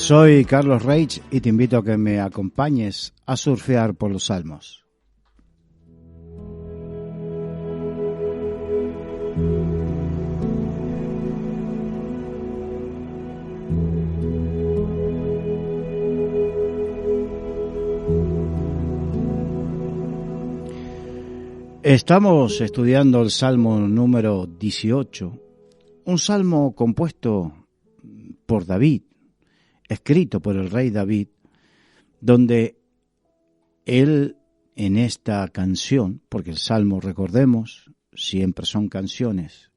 Soy Carlos Reich y te invito a que me acompañes a surfear por los Salmos. Estamos estudiando el Salmo número 18, un salmo compuesto por David, escrito por el rey David, donde él en esta canción, porque el salmo, recordemos, siempre son canciones,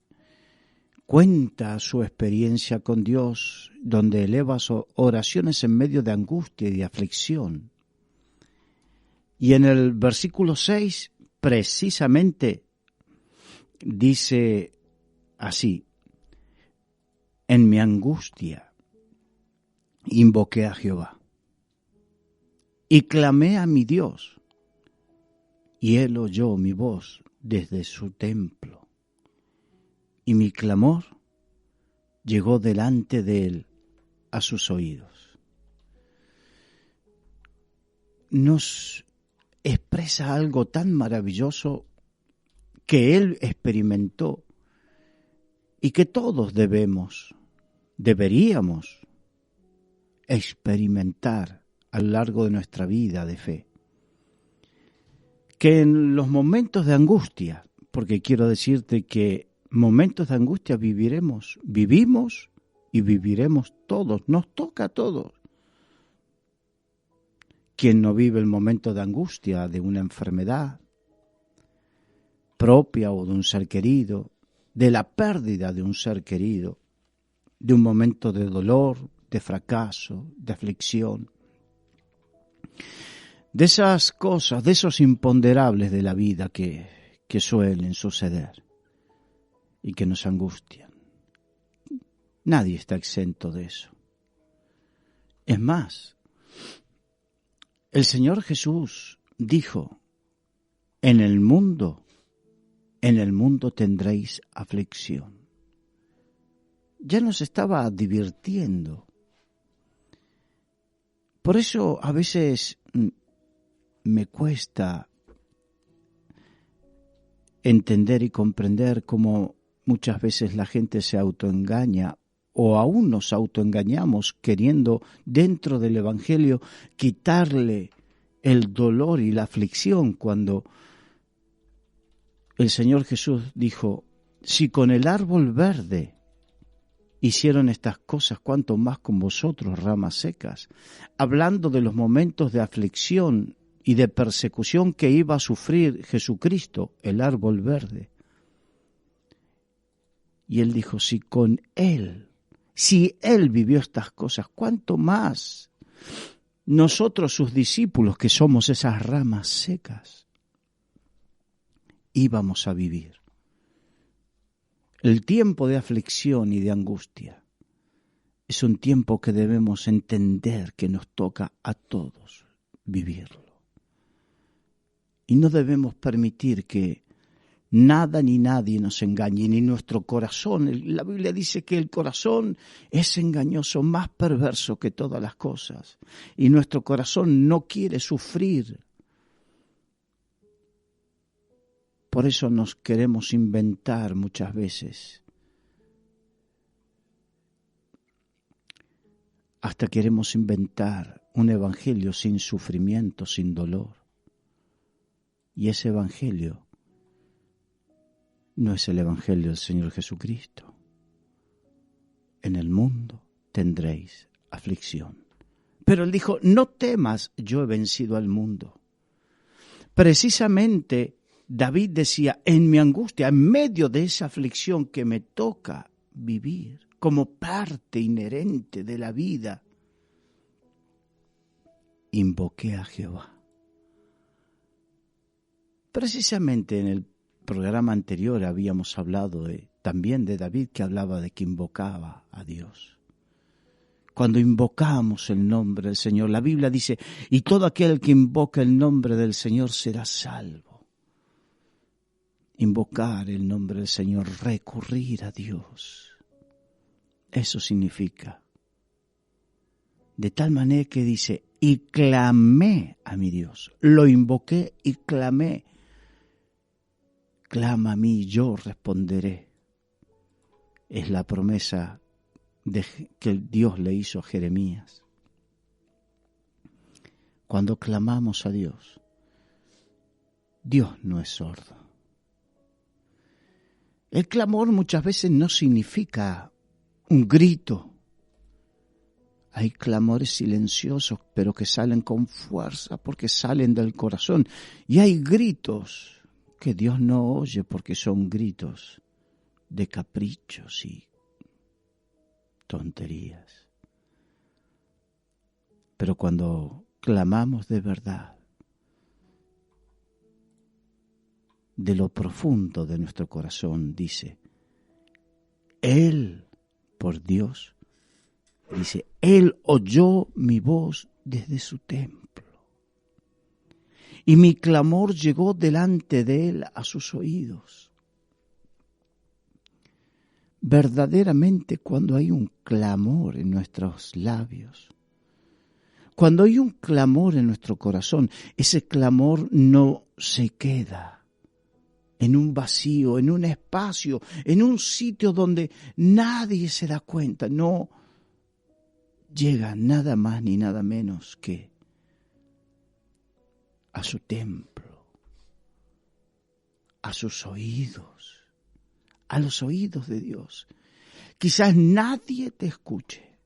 cuenta su experiencia con Dios, donde eleva oraciones en medio de angustia y de aflicción. Y en el versículo 6, precisamente, dice así: en mi angustia invoqué a Jehová y clamé a mi Dios, y él oyó mi voz desde su templo, y mi clamor llegó delante de él a sus oídos. Nos expresa algo tan maravilloso que él experimentó y que todos deberíamos experimentar a lo largo de nuestra vida de fe. Que en los momentos de angustia, porque quiero decirte que momentos de angustia vivimos y viviremos todos, nos toca a todos. Quien no vive el momento de angustia de una enfermedad propia o de un ser querido, de la pérdida de un ser querido, de un momento de dolor, de fracaso, de aflicción, de esas cosas, de esos imponderables de la vida que suelen suceder y que nos angustian. Nadie está exento de eso. Es más, el Señor Jesús dijo: en el mundo tendréis aflicción. Ya nos estaba advirtiendo. Por eso a veces me cuesta entender y comprender cómo muchas veces la gente se autoengaña, o aún nos autoengañamos queriendo dentro del Evangelio quitarle el dolor y la aflicción, cuando el Señor Jesús dijo: si con el árbol verde hicieron estas cosas, cuánto más con vosotros, ramas secas, hablando de los momentos de aflicción y de persecución que iba a sufrir Jesucristo, el árbol verde. Y él dijo: si él vivió estas cosas, cuánto más nosotros, sus discípulos, que somos esas ramas secas, íbamos a vivir. El tiempo de aflicción y de angustia es un tiempo que debemos entender que nos toca a todos vivirlo. Y no debemos permitir que nada ni nadie nos engañe, ni nuestro corazón. La Biblia dice que el corazón es engañoso, más perverso que todas las cosas. Y nuestro corazón no quiere sufrir. Por eso nos queremos inventar muchas veces. Hasta queremos inventar un evangelio sin sufrimiento, sin dolor. Y ese evangelio no es el evangelio del Señor Jesucristo. En el mundo tendréis aflicción. Pero él dijo: no temas, yo he vencido al mundo. Precisamente David decía: en mi angustia, en medio de esa aflicción que me toca vivir como parte inherente de la vida, invoqué a Jehová. Precisamente en el programa anterior habíamos hablado también de David, que hablaba de que invocaba a Dios. Cuando invocamos el nombre del Señor, la Biblia dice: y todo aquel que invoca el nombre del Señor será salvo. Invocar el nombre del Señor, recurrir a Dios, eso significa De tal manera que dice, y clamé a mi Dios, lo invoqué y clamé. Clama a mí, yo responderé. Es la promesa que Dios le hizo a Jeremías. Cuando clamamos a Dios, Dios no es sordo. El clamor muchas veces no significa un grito. Hay clamores silenciosos, pero que salen con fuerza porque salen del corazón. Y hay gritos que Dios no oye porque son gritos de caprichos y tonterías. Pero cuando clamamos de verdad, de lo profundo de nuestro corazón, dice, Él, por Dios, dice, Él oyó mi voz desde su templo. Y mi clamor llegó delante de Él a sus oídos. Verdaderamente, cuando hay un clamor en nuestros labios, cuando hay un clamor en nuestro corazón, ese clamor no se queda en un vacío, en un espacio, en un sitio donde nadie se da cuenta. No llega nada más ni nada menos que a su templo, a sus oídos, a los oídos de Dios. Quizás nadie te escuche,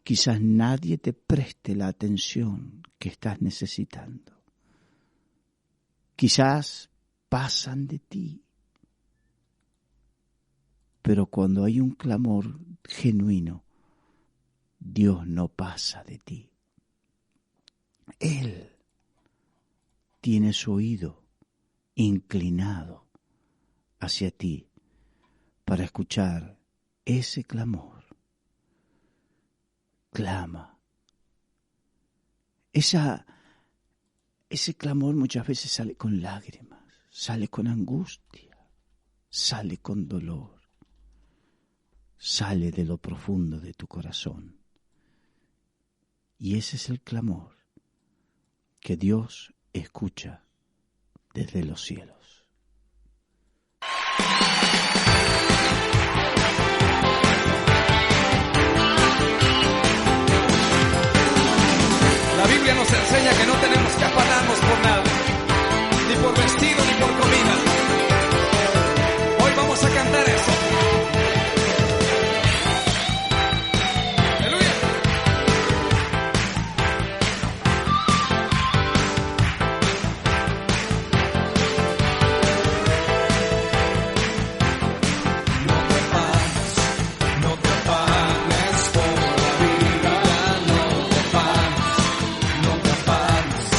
quizás nadie te preste la atención que estás necesitando. Quizás pasan de ti, pero cuando hay un clamor genuino, Dios no pasa de ti. Él tiene su oído inclinado hacia ti para escuchar ese clamor. Clama. Ese clamor muchas veces sale con lágrimas, sale con angustia, sale con dolor, sale de lo profundo de tu corazón. Y ese es el clamor que Dios escucha desde los cielos. La Biblia nos enseña que no tenemos que afanarnos por nada, ni por vestido, ni por comida. Hoy vamos a cantar eso. ¡Aleluya! No te afanes por la vida, no te afanes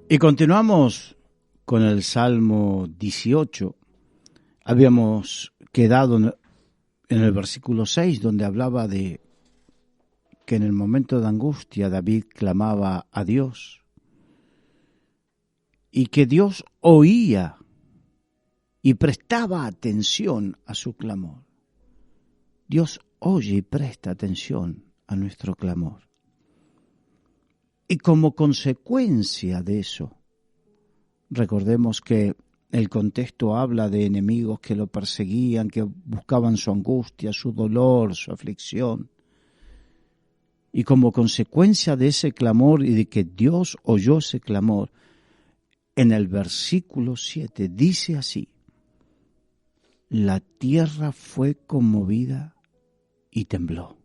Y continuamos con el Salmo 18. Habíamos quedado en el versículo 6, donde hablaba de que en el momento de angustia David clamaba a Dios y que Dios oía y prestaba atención a su clamor. Dios oye y presta atención a nuestro clamor. Y como consecuencia de eso, recordemos que el contexto habla de enemigos que lo perseguían, que buscaban su angustia, su dolor, su aflicción. Y como consecuencia de ese clamor y de que Dios oyó ese clamor, en el versículo 7 dice así: la tierra fue conmovida y tembló.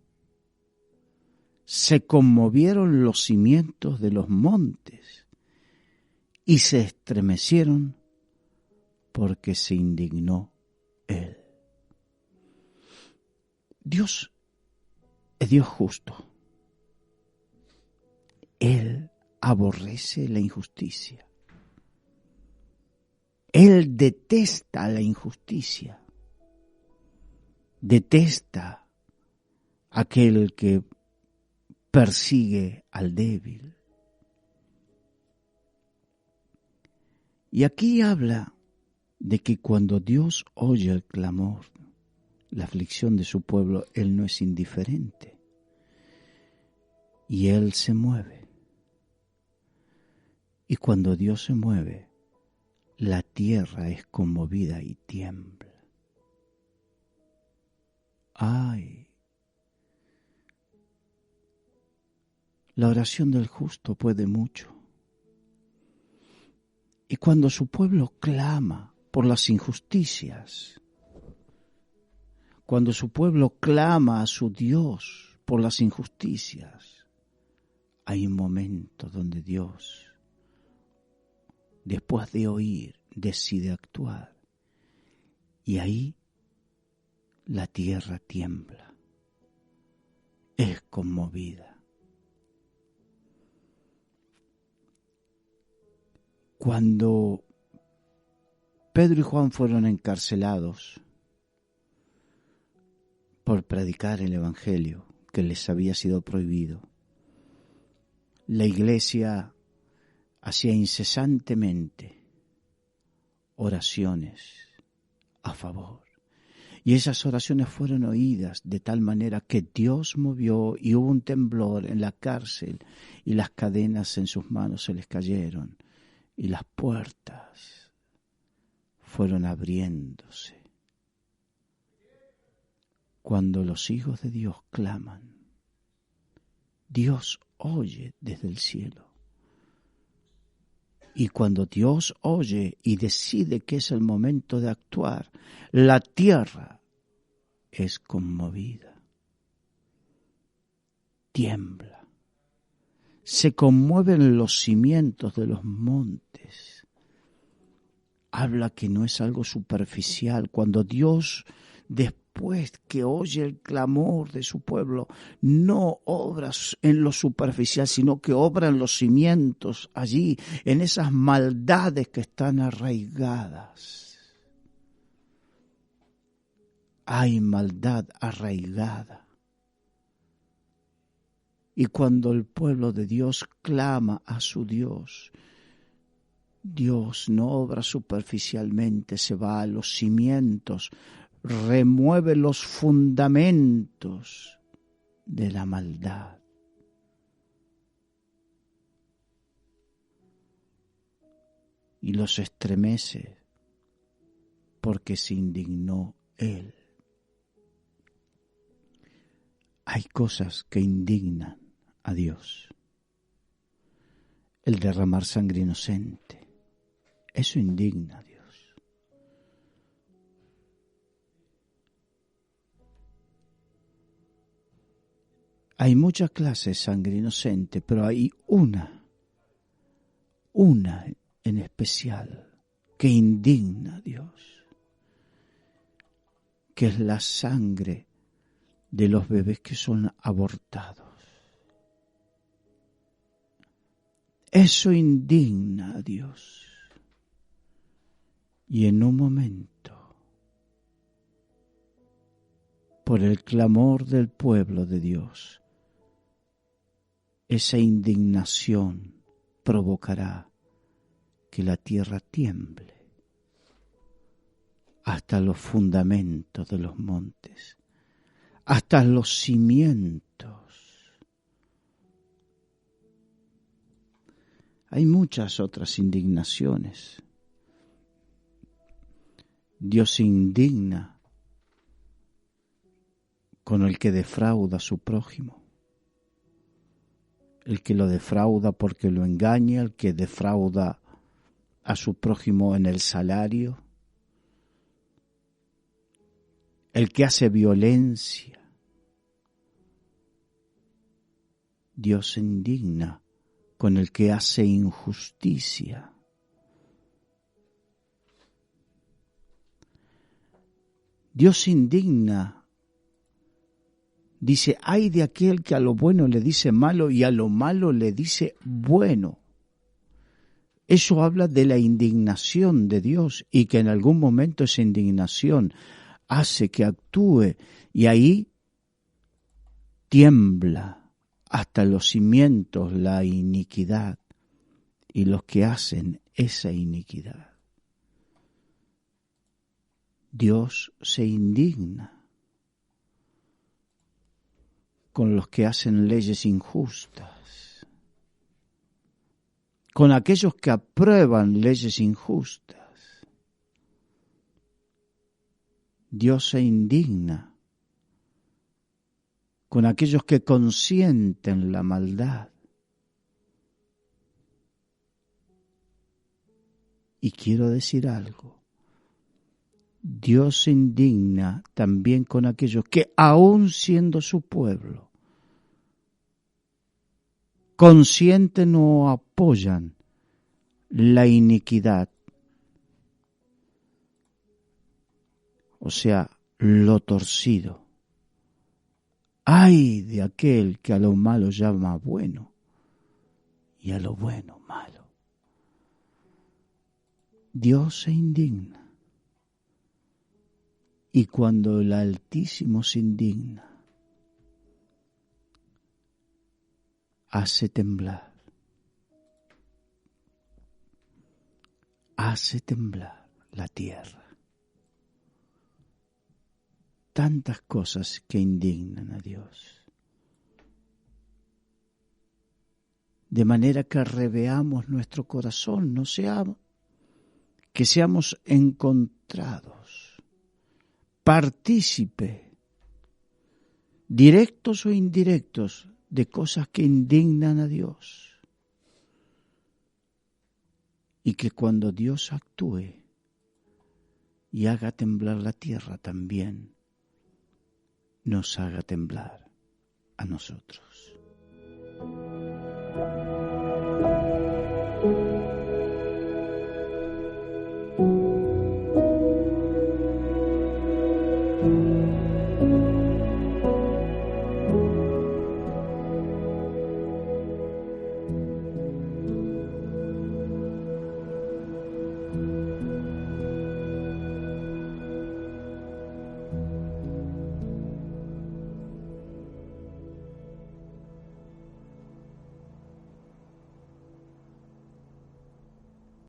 Se conmovieron los cimientos de los montes y se estremecieron porque se indignó Él. Dios es Dios justo. Él aborrece la injusticia. Él detesta la injusticia. Detesta aquel que persigue al débil. Y aquí habla de que cuando Dios oye el clamor, la aflicción de su pueblo, Él no es indiferente. Y Él se mueve. Y cuando Dios se mueve, la tierra es conmovida y tiembla. ¡Ay! La oración del justo puede mucho. Y cuando su pueblo clama por las injusticias, cuando su pueblo clama a su Dios por las injusticias, hay un momento donde Dios, después de oír, decide actuar. Y ahí la tierra tiembla, es conmovida. Cuando Pedro y Juan fueron encarcelados por predicar el Evangelio que les había sido prohibido, la iglesia hacía incesantemente oraciones a favor. Y esas oraciones fueron oídas de tal manera que Dios movió y hubo un temblor en la cárcel y las cadenas en sus manos se les cayeron. Y las puertas fueron abriéndose. Cuando los hijos de Dios claman, Dios oye desde el cielo. Y cuando Dios oye y decide que es el momento de actuar, la tierra es conmovida, tiembla. Se conmueven los cimientos de los montes. Habla que no es algo superficial. Cuando Dios, después que oye el clamor de su pueblo, no obra en lo superficial, sino que obra en los cimientos, allí, en esas maldades que están arraigadas. Hay maldad arraigada. Y cuando el pueblo de Dios clama a su Dios, Dios no obra superficialmente, se va a los cimientos, remueve los fundamentos de la maldad. Y los estremece porque se indignó Él. Hay cosas que indignan a Dios. El derramar sangre inocente, eso indigna a Dios. Hay muchas clases de sangre inocente, pero hay una en especial que indigna a Dios, que es la sangre de los bebés que son abortados. Eso indigna a Dios. Y en un momento, por el clamor del pueblo de Dios, esa indignación provocará que la tierra tiemble hasta los fundamentos de los montes, hasta los cimientos. Hay muchas otras indignaciones. Dios se indigna con el que defrauda a su prójimo, el que lo defrauda porque lo engaña, el que defrauda a su prójimo en el salario, el que hace violencia. Dios se indigna con el que hace injusticia. Dios se indigna, dice, ay de aquel que a lo bueno le dice malo y a lo malo le dice bueno. Eso habla de la indignación de Dios y que en algún momento esa indignación hace que actúe y ahí tiembla hasta los cimientos la iniquidad y los que hacen esa iniquidad. Dios se indigna con los que hacen leyes injustas, con aquellos que aprueban leyes injustas. Dios se indigna con aquellos que consienten la maldad. Y quiero decir algo. Dios se indigna también con aquellos que, aun siendo su pueblo, consienten o apoyan la iniquidad, o sea, lo torcido. Ay de aquel que a lo malo llama bueno y a lo bueno malo. Dios se indigna. Y cuando el Altísimo se indigna, hace temblar la tierra. Tantas cosas que indignan a Dios. De manera que reveamos nuestro corazón, que seamos encontrados partícipe, directos o indirectos, de cosas que indignan a Dios. Y que cuando Dios actúe y haga temblar la tierra también, nos haga temblar a nosotros.